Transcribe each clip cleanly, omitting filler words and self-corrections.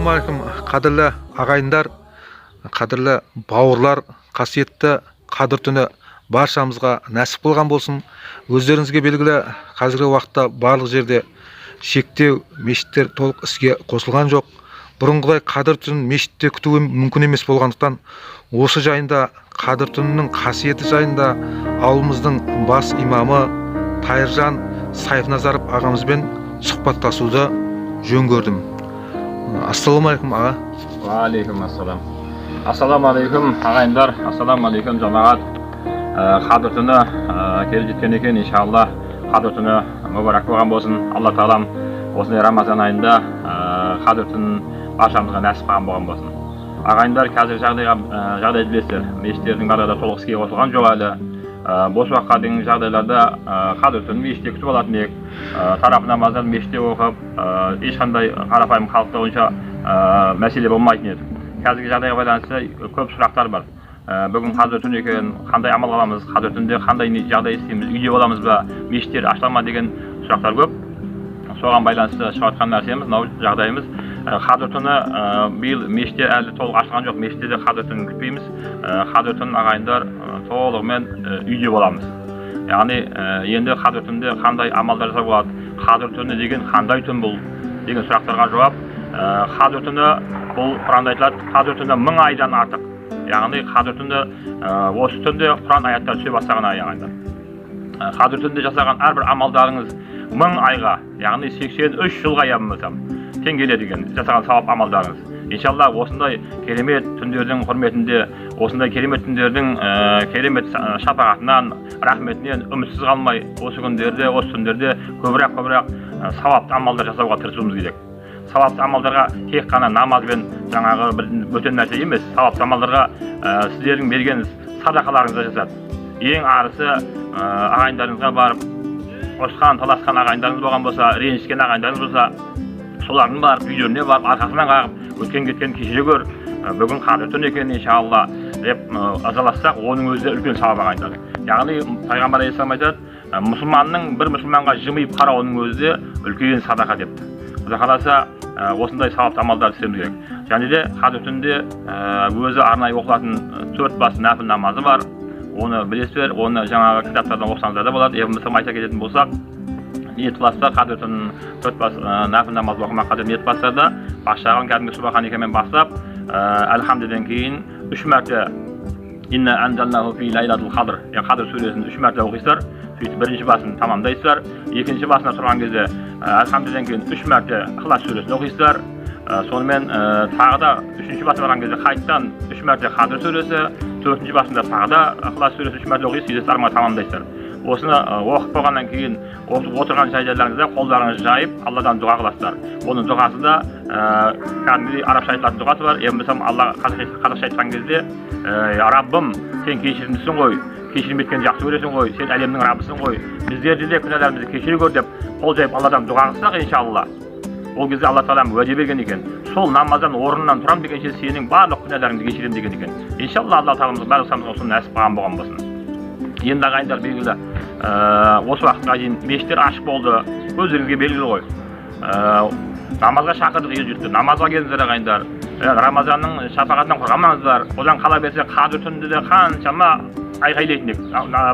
Ассалаумағалейкум, қадірлі ағайындар, қадірлі бауырлар, қасиетті қадір түні баршамызға нәсіп болған болсын. Өздеріңізге белгілі, қазіргі уақытта барлық жерде шектеу, мешіттер толық іске қосылған жоқ. Бұрынғыдай қадір түнін мешітте күту мүмкін емес болғандықтан, осы жайында, қадір түнінің қасиеті жайында ауылымыздың бас имамы Тайыржан Сайфназаров ағамызбен сұхбаттасуды жөн көрдім. Ассалаумағалейкум аға. Уалейкум ассалам. Ассаламағалейкум ағайындар, ассаламағалейкум жамағат. Қадір түні келіп жеткен екен, иншалла. Қадір түні мүбәрәк болған болсын. Алла тағалам осындай Рамазан айында қадір түнін баршамызға нәсіп қылған болған болсын. Ағайындар, қазір жағдай білесіздер. Мешіттердің барлығы толық іске қосылған жоқ әлі. Бос уақытқа дейін жағдайларда қадір түнін мешітте күтіп алатын едік. Тарап намаздан мешітте оқып, ешқандай қарапайым халықта онша мәселе болмайтын еді. Қазіргі жағдайға байланысты көп сұрақтар бар. Бүгін қадір түн екен, қандай амал қыламыз, қадір түнде қандай жағдай істейміз, үйде боламыз ба, мешіттер ашыла ма деген сұрақтар көп. Соған байланысты шығартқан нәрсеміз, мынау жағдайымыз. Қадір түні биыл мешітте әлі толық ашылған жоқ, мешітте де қадір түнін күтпейміз. Қадір түнін ағайындар толығымен үйде боламыз. Яғни енді қадір түнде қандай амалдар жасауға болады, қадір түні деген қандай түн бұл деген сұрақтарға жауап. Қадір түні бұл Құранда айтылады, қадір түні 1000 айдан артық. Яғни қадір түні осы түнде Құран аяттар түсе бастаған ағайындар. Қадір түнде жасаған әрбір амалдарыңыз 1000 айға, яғни 83 жылға яғни тең келеді екен жасаған сауап амалдарыңыз. Иншалла осындай керемет түндердің құрметінде, осындай керемет түндердің керемет шапағатынан, рахметінен үмітсіз қалмай, осы күндерде, осы түндерде көбірек сауапты амалдар жасауға тырысуымыз керек. Сауапты амалдарға тек қана намазбен жаңағы бір бөтен нәрсе емес, сауапты амалдарға сіздердің берген садақаларыңызды жасады. Ең арысы ағайындарыңызға барып, ұрысқан, таласқан ағайындарыңыз болған болса, ренжіскен ағайындарыңыз болса, солардың барып, үйлеріне барып, арқасынан қағып, өткен кеткен кешіре көр. Бүгін қадір түн екен, иншалла деп ызалассақ, оның өзі үлкен сауап ағайындар. Яғни пайғамбар алейхиссалам айтады, мұсылманның бір мұсылманға жымиып қарауының өзі де үлкен садақа депті. Құдай қаласа осындай сауапты амалдар істеуіміз керек. Және де қадір түнде өзі арнайы оқылатын 4 бас нәпіл намазы бар. Оны білесіздер, оны жаңағы кітаптардан оқысаңыздар да болады. Мысалға айта кететін болсақ, ниет қылса қадір түнін 4 бас нәпіл намаз оқымақ қадір ниет қылса башағын кәдімгі субханекамен бастап, әлхамдеден кейін 3 мәрте инна анзалнаху фи лайлатил қадр, қадір сүресін 3 мәрте оқисыздар. Сөйтіп бірінші басын тамамдайсыздар. Екінші басына тұрған кезде әлхамдеден кейін 3 мәрте Ихлас сүресін оқисыздар. Сонымен тағы да 3-ші басына барған кезде қайтадан 3 мәрте қадір сүресі, 4-ші басында тағы да Ихлас сүресін 3 мәрте оқисыз, сөйтіп арман тамамдайсыздар. Осыны оқып болғаннан кейін отырған жайларыңызда қолдарыңызды жайып Алладан дұға қыласыздар. Оның дұғасы да кәдімгідей арабша айтылатын дұғасы бар. Мысалы Алла қазақша айтқан кезде Раббым, сен кешірімдісің ғой, кешірім еткенді жақсы көресің ғой, сен әлемнің Раббысың ғой, біздерді де күнәларымызды кешіре көр деп қол жайып Алладан дұға қылсақ, иншалла, ол кезде Алла тағала уәде берген екен. Сол намаздан орнынан тұрам дегенше сенің барлық күнәларыңды кешірем деген екен. Иншалла Алла тағаламыз барлығымызға осыны нәсіп қылған болған болсын. Енді ағайындар белгілі, осы уақытқа дейін мешіттер ашық болды, өздеріңізге белгілі ғой. Намазға шақырдық ел-жұртты, намазға келіңіздер ағайындар. Рамазанның шапағатынан қорғамаңыздар. Одан қала берсе қадір түнінде де қаншама айқайлайтын едік.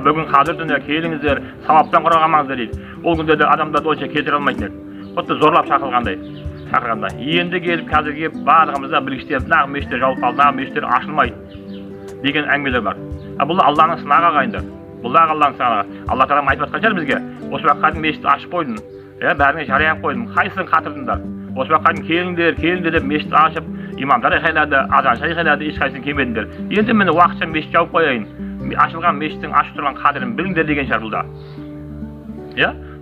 Бүгін қадір түнінде келіңіздер, сауаптан қорғамаңыздар дейді. Ол күнде де адамдарды онша келтіре алмайтын едік. Құтты зорлап шақырғандай. Енді келіп қазір келіп барлығымызда білгіштер, нағыз мешіттер жауып қалды, нағыз мешіттер ашылмайды деген әңгімелер бар. Бұл Алланың сынағы ағайындар. Бұл да Алланың сынағы. Алла тағала айтып жатқан шығар бізге. Осы уақытқа дейін мешітті ашып қойдым. Бәріне жария қойдым. Қайсысын қатырдыңдар? Осы уақытқа дейін келіңдер деп мешітті ашып, имамдар айқайлады, азаншы айқайлады, ешқайсысын келмедіңдер. Енді міне уақытша мешіт жауып қояйын. Ашылған мешіттің ашып тұрған қадірін біліңдер деген шығар бұл да.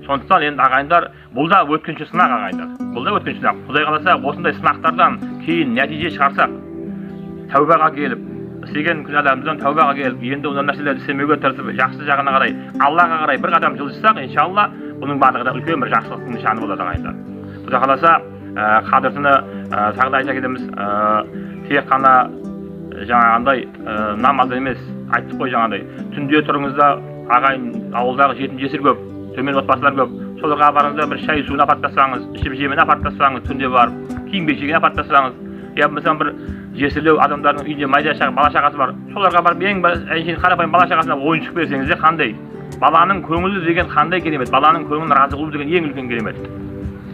Сондықтан енді ағайындар, бұл да өткінші сынақ ағайындар. Бұл да өткінші сынақ. Құдай қаласа осындай сынақтардан кейін нәтиже шығарсақ, тәубаға келіп, істеген күнәларымыздан тәубаға келіп, енді ондай нәрселерді істемеуге тырысып, жақсы жағына қарай, Аллаға қарай бір қадам жылжысақ, иншалла, бұның барлығы да үлкен бір жақсылықтың нышаны болады ағайындар. Құдай қаласа, қадір түні тағы да айта кетеміз, тек қана жаңағындай намаз емес, айттық қой жаңағындай. Түнде тұрыңызда ағайын ауылдағы жетім жесір көп, төмен отбасылар көп. соларға барыңыздар, бір шай суын апарып тастасаңыз, ішіп жемін апарып тастасаңыз, түнде барып киім кешегін апарып тастасаңыз, я болмаса бір жесірлеу адамдардың үйінде майда бала шағасы бар, соларға барып ең әншейін қарапайым бала шағасына ойыншық берсеңіз де қандай? Баланың көңілі деген қандай керемет, баланың көңілін разы қылу деген ең үлкен керемет.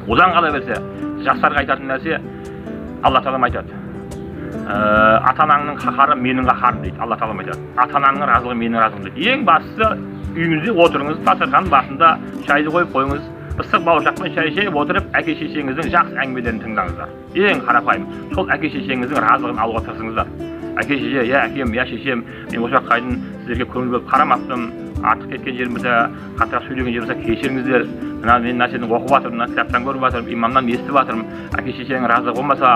Одан қала берсе, жастарға айтатын нәрсе, Алла тағала айтады. Ата-анаңның қаһары менің қаһарым дейді. Алла тағала айтады. Ата-анаңның разылығы менің разылығым дейді. Ең бастысы үйіңізде отырыңыз, дастархан басында шайды қойып қойыңыз, ыстық бауырсақпен шай ішіп отырып, әке шешеңіздің жақсы әңгімелерін тыңдаңыздар. Ең қарапайым, сол әке шешеңіздің разылығын алуға тырысыңыздар. Әке шеше, я әкем, я шешем, мен осы уақытқа дейін сіздерге көңіл бөліп қарамаппын, артық кеткен жерім болса, қаттырақ сөйлеген жерім болса кешіріңіздер. Мына мен нәрсені оқып жатырмын, мына кітаптан көріп жатырмын, имамнан естіп жатырмын. Әке шешенің разылығы болмаса,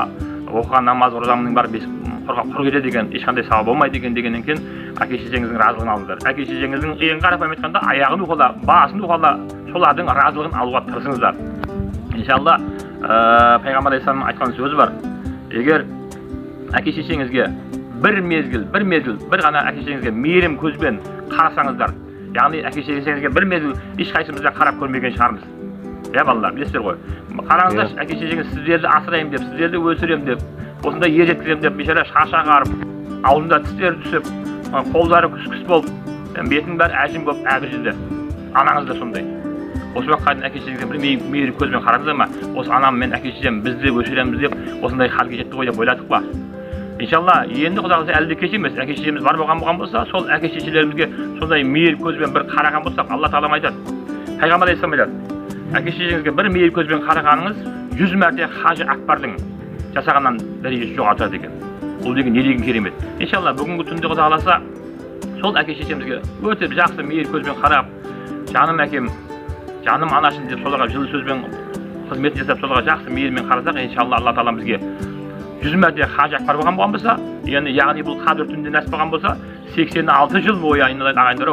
оқыған намаз оразамның бәрі құр кетеді екен, ешқандай сауап болмайды екен дегеннен кейін әке шешеңіздің разылығын алыңыздар. Әке шешеңіздің ең қарапайым айтқанда аяғын уқала, басын уқала, солардың разылығын алуға тырысыңыздар. Иншалла, пайғамбар алейхиссаламның айтқан сөзі бар. Егер әке шешеңізге бір ғана әке шешеңізге мейірім көзбен қарасаңыздар, яғни әке шешеңізге бір мезгіл ешқайсымыз да қарап көрмеген шығармыз. Я балалар, білесіздер ғой. Қараңыздар, әке шешеңіз сіздерді асыраймын деп, сіздерді өсіремін деп, осындай ер жеткіземін деп, бейшара шаш ағарып, аузында тістері түсіп, қолдары күс-күс болып, бетінің бәрі әжім болып әбіржіді. Анаңыз да сондай. Осы уақытқа дейін әке шешеңізге бір мейірім көзбен қарадыңыздар ма? Осы анам мен әке шешем бізді өсіреміз деп, осындай халге жетті ғой деп ойладық па? Иншалла, енді Құда қаласа әлі де кеш емес. Әке шешеміз бар болған болса, сол әке шешелерімізге сондай мейір көзбен бір қараған болсақ, Алла тағала айтады. Пайғамбар алейхиссалам айтады. Әке шешеңізге бір мейір көзбен қарағаныңыз 100 мәрте Хажы Акбардың жасағаннан дәрежесі жоқ артады екен. Бұл деген не деген керемет. Иншалла, бүгінгі түнде Құда қаласа, сол әке шешемізге өте жақсы мейір көзбен қарап, жаным әкем, жаным анашым деп соларға жылы сөзбен қызмет жасап, соларға жақсы мейірмен қарасақ, иншалла Алла тағала бізге 100 мәрте Хажы Акбар болған болса, яғни бұл қадір түнде нәсіп болған болса, 86 жыл бойы ағайындар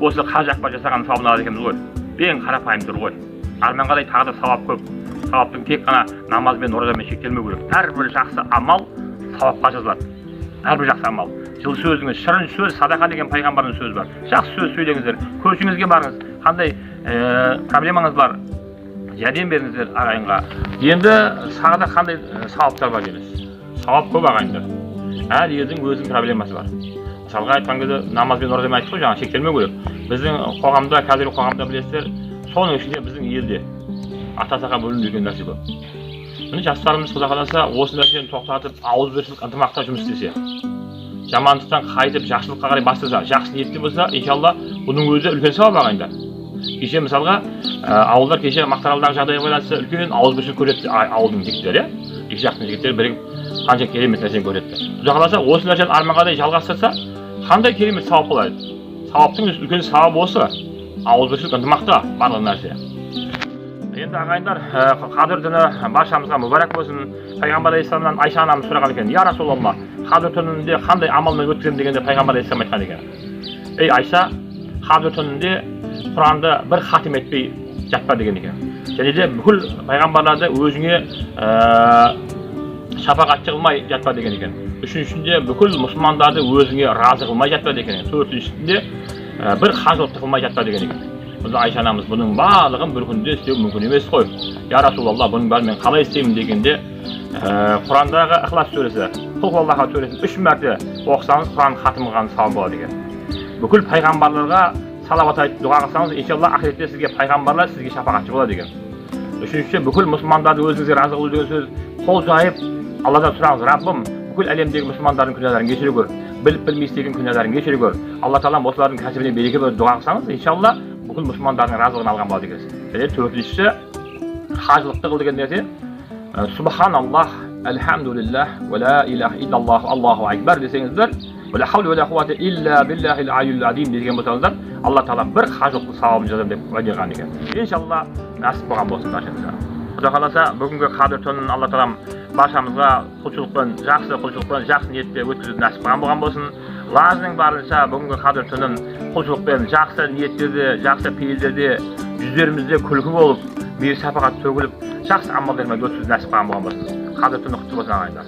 осы Хажы Акбар жасаған сауабын алады екенбіз ғой. Ең қарапайым тұр ғой. Арман қалай тағы да сауап көп. Сауаптың тек қана намаз бен оразамен шектелмеу керек. Әрбір жақсы амал сауапқа жазылады. Әрбір жақсы амал. Жылы сөзіңіз, шырын сөз, садақа деген пайғамбардың сөзі бар. Жақсы сөз сөйлеңіздер. Көршіңізге барыңыз. Қандай проблемаңыз бар? Жәрдем беріңіздер ағайынға. Енді сағада қандай сауаптар бар дейміз. Сауап көп ағайындар. Әр елдің өзінің проблемасы бар. Мысалға айтқан кезде намаз бен оразамен айттық қой, жаңа шектелмеу керек. Біздің қоғамда, қазіргі қоғамда білесіздер, соның ішінде біздің елде ата-атаға бөлінбеген нәрсе көп. Міне жастарымыз Құда қаласа осы нәрсені тоқтатып, ауызбіршілік ынтымақта жұмыс істесе, жамандықтан қайтып жақсылыққа қарай бастаса, жақсы ниетте болса, иншалла бұның өзі үлкен сауап ағайындар. Кеше мысалға ауылдар кеше Мақтааралдағы жағдайға байланысты үлкен ауызбіршілік көрсетті ауылдың жігіттері, екі жақтың жігіттері бірігіп қанша керемет нәрсені көрсетті. Құда қаласа осы нәрсені арман қарай жалғастырса, қандай керемет сауап болады. Сауаптың үлкен сауабы осы. Ауызбіршілік ынтымақта барлық нәрсе. Енді ағайындар, қадір түні баршамызға мүбәрак болсын. Пайғамбар алейхиссаламнан Айша анамыз сұраған екен: "Я Расулалла, қадір түнінде қандай амалмен өткіземін?" дегенде Пайғамбар алейхиссалам айтқан екен: "Ей Айша, қадір түнінде Құранды бір хатим етпей жатпа" деген екен. Және де бүкіл пайғамбарларды өзіңе шапағатшы қылмай жатпа деген екен. Үшіншісінде бүкіл мұсылмандарды өзіңе разы қылмай жатпа деген екен. Төртіншісінде бір қажылықты қылмай жатпа деген екен. Бұнда Айша анамыз бұның барлығын бір күнде істеу мүмкін емес қой. "Я Расулалла, бұның бәрін мен қалай істеймін?" дегенде Құрандағы Ихлас сүресі, Құл Аллаха сүресін 3 мәрте оқысаңыз, Құран хатым қылған сауап болады екен. Бүкіл пайғамбарларға салават айтып дұға қылсаңыз, иншалла ақиретте сізге пайғамбарлар сізге шапағатшы болады екен. Үшіншісі, бүкіл мұсылмандарды өзіңізге разы қылу деген сөз, қол жайып Алладан сұраңыз: "Раббым, бүкіл әлемдегі мұсылмандардың күнәларын кешіре көр, біліп білмей істеген күнәларын кешіре көр. Алла тағала осылардың кәсібіне береке беріп дұға қылсаңыз, иншалла бүкіл мұсылмандардың разылығын алған болады екенсіз." Және төртіншісі, қажылықты қыл деген нәрсе: "Субханаллах, альхамдулиллах, ва ла илаха иллаллах, Аллаху акбар" десеңіздер, "Ва ла хаула ва ла қуввата илля биллахил алиyyil азим" деген болсаңыздар, Алла тағала бір қажылықтың сауабын жазамын деп уәде қылған екен. Иншалла нәсіп болған болсын баршамызға. Құда қаласа бүгінгі қадір түнін Алла тағалам баршамызға құлшылықпен, жақсы ниетте өткізуді нәсіп болған болсын. Лазының барынша бүгінгі қадір түнін құлшылықпен, жақсы ниеттерде, жақсы пейілдерде, жүздерімізде күлкі болып, мейір шапағат төгіліп, жақсы амалдармен өткізуді нәсіп болған болсын. Қадір түні құтты болсын ағайындар.